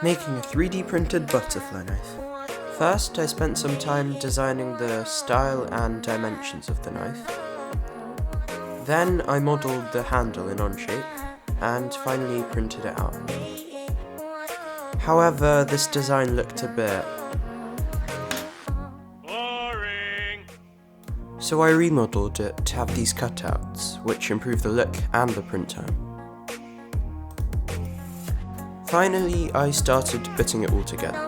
making a 3D printed butterfly knife. First, I spent some time designing the style and dimensions of the knife. Then I modelled the handle in Onshape, and finally printed it out. However, this design looked a bit boring, so I remodelled it to have these cutouts, which improve the look and the print time. Finally, I started putting it all together.